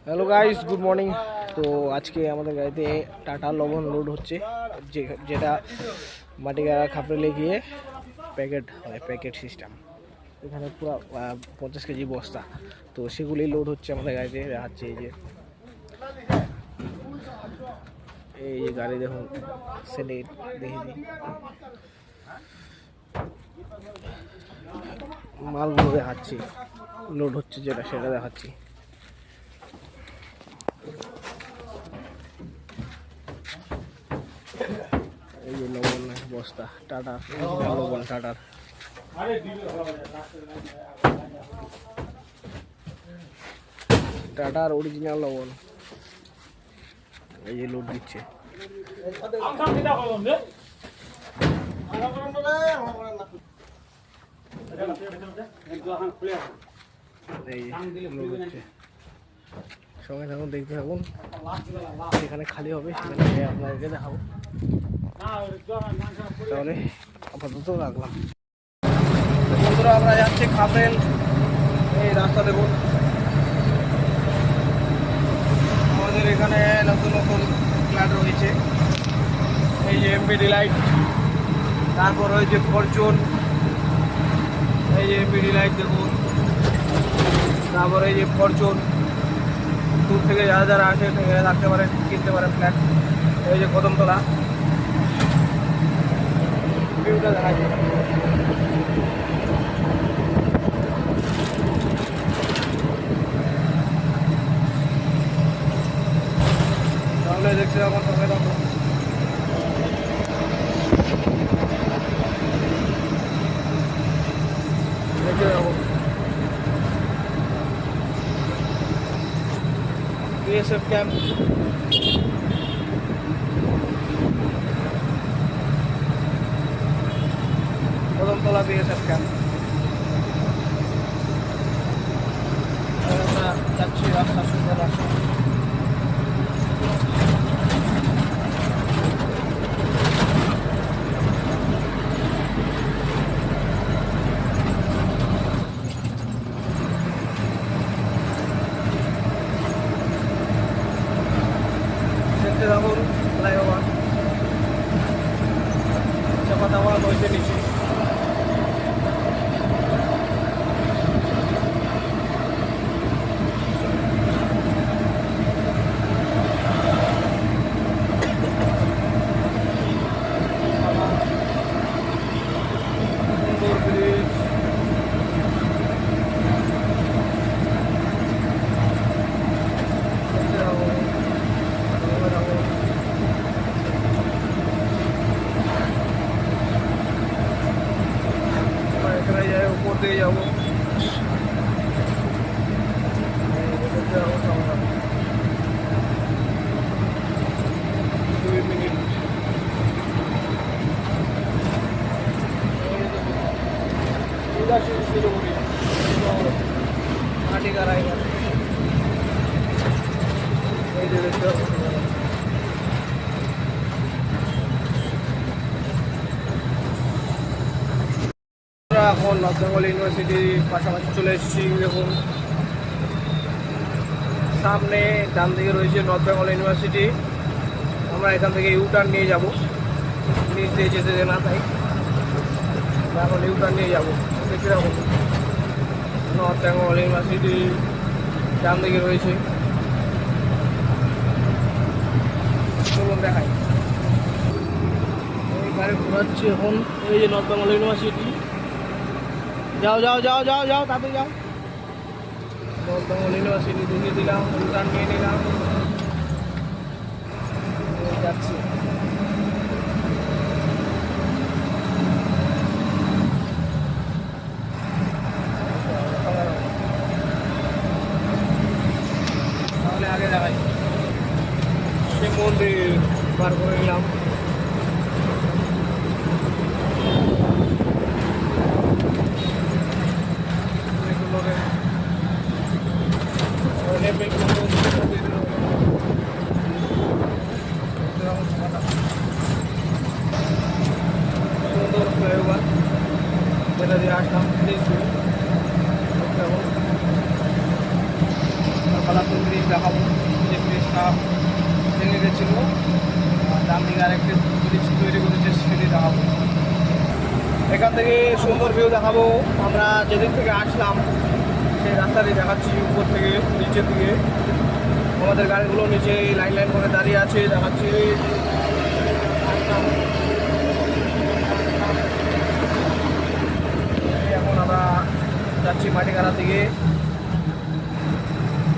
Hello guys, good morning. তো আজকে আমাদের গাড়িতে টাটা লবণ লোড হচ্ছে, যেটা মাটিগাড়া খাপড়েলে গিয়ে প্যাকেট হয়, প্যাকেট সিস্টেম। এখানে পুরো 50 কেজি বস্তা, তো সেগুলি লোড হচ্ছে আমাদের গাড়িতে। দেখাচ্ছে এই যে গাড়ি দেখুন, সেটা দেখে দিই, মালগুলো দেখাচ্ছি, লোড হচ্ছে যেটা সেটা দেখাচ্ছি। এই যে লবণ বস্তা, টাটা লবণ, টাটার অরিজিনাল লবণ। এই যে লোড দিচ্ছে। সঙ্গে থাকুন, দেখতে থাকুন, সেখানে খালি হবে, সেখানে আপনাদেরকে দেখাবো। তাহলে আপাতত রাখলাম। বন্ধুরা, আমরা যাচ্ছি খাপড়েল। এই রাস্তা দেখুন, আমাদের এখানে নতুন নতুন ফ্ল্যাট রয়েছে। এই যে এমবিডি লাইট, তারপর হয়েছে ফরচুন। এই যে এমবিডি লাইট দেখুন, তারপর এই যে ফরচুন। দূর থেকে যারা যারা আসে সেখানে থাকতে পারেন, কিনতে পারেন ফ্ল্যাট। এই যে কদমতলা, ভিউটা দেখা যায়। তাহলে দেখতে আমার সঙ্গে থাকুন। দেখতে যাবো BSF camp. Kadamtala BSF camp. আমরা যাচ্ছি, রাস্তা সুন্দর রাস্তা। দেখতে থাকুন ফ্লাইওভার, চাপা দাওয়া হয়েছে নিচে। সুন্দর ব্রিজ, দেখতে থাকুন। এখানে যাই, উপর দিয়ে যাবো। দেখতে থাকুন, 2 মিনিট। শিলিগুড়ি মাটিগাড়া, এই যে দেখতে পাবো। এখন নর্থ বেঙ্গল ইউনিভার্সিটির পাশাপাশি চলে এসেছি। দেখুন সামনে ডান দিকে রয়েছে নর্থ বেঙ্গল ইউনিভার্সিটি। আমরা এখান থেকে ইউটার্ন নিয়ে যাব, নিচ দিয়ে যেতে না, তাই এখন ইউটার্ন নিয়ে যাবো। দেখতে যাবো নর্থ বেঙ্গল ইউনিভার্সিটি ডান দিকে রয়েছে। চলুন দেখাই। এই গাড়ি ঘোরাচ্ছি এখন। এই যে নর্থ বেঙ্গল ইউনিভার্সিটি। যাও যাও যাও যাও যাও, তাতে যাও। নর্থ বেঙ্গল ইউনিভার্সিটি ঢুকিয়ে দিলাম, ইউটার্ন নিয়ে নিলাম, যাচ্ছি। তাহলে আগে দেখাই, শিব মন্দির পার করে নিলাম। সুন্দর ফ্লাইওভার, যেটা দিয়ে আসলাম। ব্রিজ দেখাবো, যে ব্রিজটা ভেঙে গেছিলো, ডান দিকে আরেকটি ব্রিজ তৈরি করেছে সেটি দেখাবো। এখান থেকে সুন্দর ভিউ দেখাবো। আমরা যেদিক থেকে আসলাম সেই রাস্তাটি দেখাচ্ছি, উপর থেকে নিচের দিকে আমাদের গাড়িগুলো নিচে লাইন লাইন করে দাঁড়িয়ে আছে, দেখাচ্ছি। এখন আমরা যাচ্ছি মাটিকাড়ার দিকে,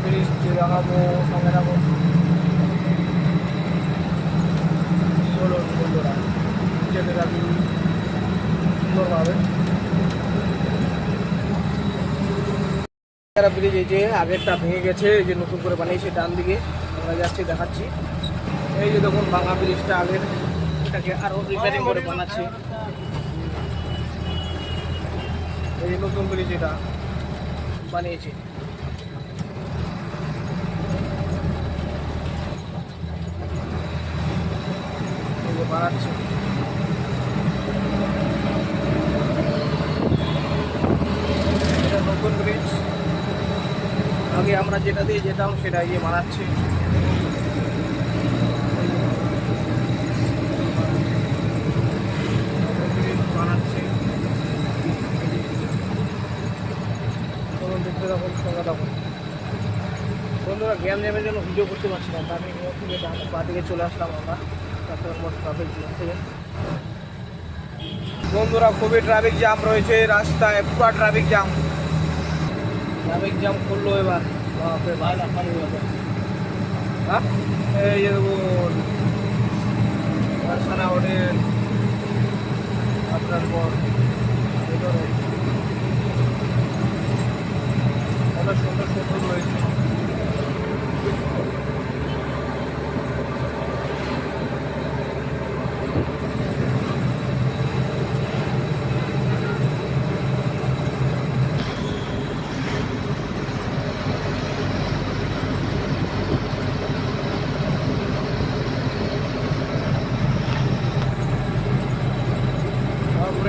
ব্রিজ দেখাবো, সঙ্গে দেখাবো। চলুন বন্ধুরা, যেতে থাকি সুন্দরভাবে। ব্রিজ এই যে আগেরটা ভেঙে গেছে, এই যে নতুন করে বানিয়েছে ডান দিকে, আমরা যাচ্ছি দেখাচ্ছি। এই যে দেখুন ভাঙা ব্রিজটা আগের, এটাকে আরও রিপেয়ারিং করে বানাচ্ছে। এই যে নতুন ব্রিজ এটা বানিয়েছে। এই যে বানাচ্ছে, এটা নতুন ব্রিজ। আগে আমরা যেটা দিয়ে যেতাম সেটা ইয়ে বানাচ্ছে। বানাচ্ছে, দেখতে থাকুন, সঙ্গে থাকুন বন্ধুরা। জ্ঞান জ্যামের জন্য ভিডিও করতে পারছি না, তার থেকে বা দিকে চলে আসলাম আমরা, তারপর ট্রাফিক জ্যাম থেকে। বন্ধুরা খুবই ট্রাফিক জ্যাম রয়েছে রাস্তায়, পুরো ট্রাফিক জ্যাম করলো এবার। হ্যাঁ, এই যে দেখুন বারসানা হোটেল, আপনার পর ভিতরে কত সুন্দর সুন্দর রয়েছে।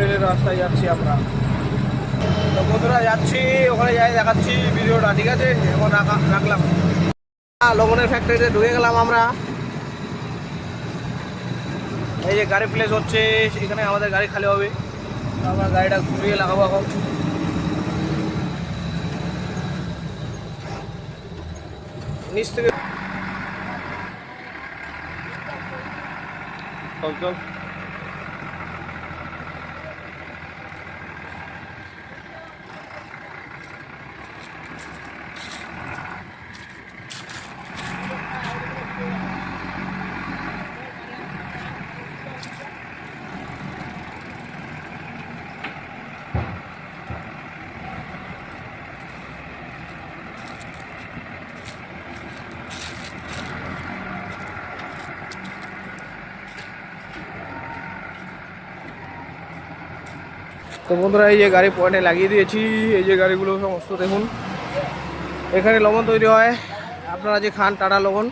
রেলের রাস্তায় যাচ্ছি আমরা, তো বন্ধুরা যাচ্ছি ওখানে, যাই দেখাচ্ছি ভিডিওটা, ঠিক আছে? এখন রাখলাম। লবণের ফ্যাক্টরিতে ঢুকে গেলাম আমরা। এই যে গাড়ি প্লেস হচ্ছে, এখানে আমাদের গাড়ি খালি হবে, আমরা গাড়িটা ঘুরিয়ে লাগাবো এখন। নিচ থেকে চল। তো বন্ধুরা এই যে গাড়ি পয়েন্টে লাগিয়ে দিয়েছি, এই যে গাড়িগুলো সমস্ত দেখুন। এখানে লবণ তৈরি হয়, আপনারা যে খান টাটা লবণ।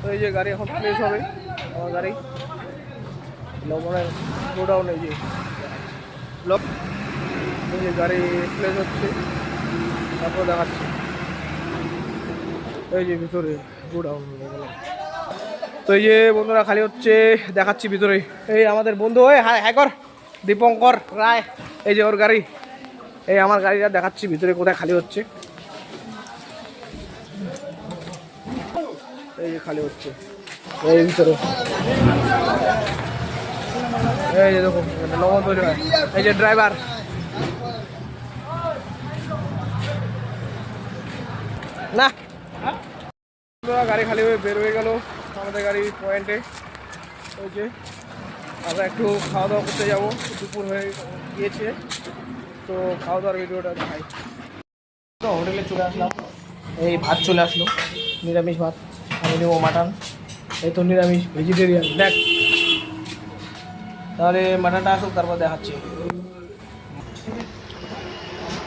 তো এই যে গাড়ি এখন প্লেস হবে, আমার গাড়ি লবণের গোডাউন। এই যে এই যে গাড়ি প্লেস হচ্ছে, তারপর দেখাচ্ছি। এই যে ভিতরে গোডাউন। তো এই যে বন্ধুরা খালি হচ্ছে, দেখাচ্ছি ভিতরে। এই আমাদের বন্ধু, ওই হ্যাকর দীপঙ্কর রায়, এই যে ওর গাড়ি, এই আমার গাড়িটা দেখাচ্ছি ভিতরে কোথায় খালি হচ্ছে। এই যে খালি হচ্ছে এই ভিতরে, এই যে দেখুন লবণ তৈরি হয়। এই যে ড্রাইভার, না গাড়ি খালি হয়ে বের হয়ে গেল আমাদের গাড়ি পয়েন্টে। ওই যে আমরা একটু খাওয়া দাওয়া করতে যাবো, দুপুর হয়ে গিয়েছে, তো খাওয়া দাওয়ার ভিডিওটা দেখাই। তো হোটেলে চলে আসলাম, এই ভাত চলে আসলো, নিরামিষ ভাত। আমি নেবো মাটন, এই তো নিরামিষ ভেজিটেরিয়ান। দেখ তাহলে মাটনটা আসুক, তারপর দেখাচ্ছি।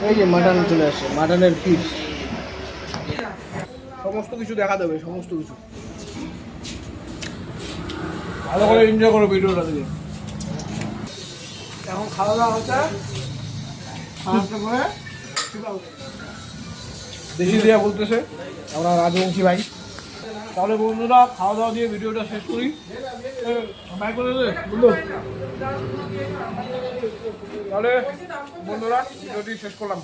এই যে মাটন চলে আসছে, মাটনের পিস, সমস্ত কিছু দেখা দেবে, সমস্ত কিছু ভালো করে এনজয় করো ভিডিওটা দিকে। এখন খাওয়া দাওয়া হচ্ছে, করে দেশি দিয়া বলতেছে আমরা রাজবংশী ভাই। তাহলে বন্ধুরা খাওয়া দাওয়া দিয়ে ভিডিওটা শেষ করি। বাই করে দে বন্ধু। তাহলে বন্ধুরা ভিডিওটি শেষ করলাম।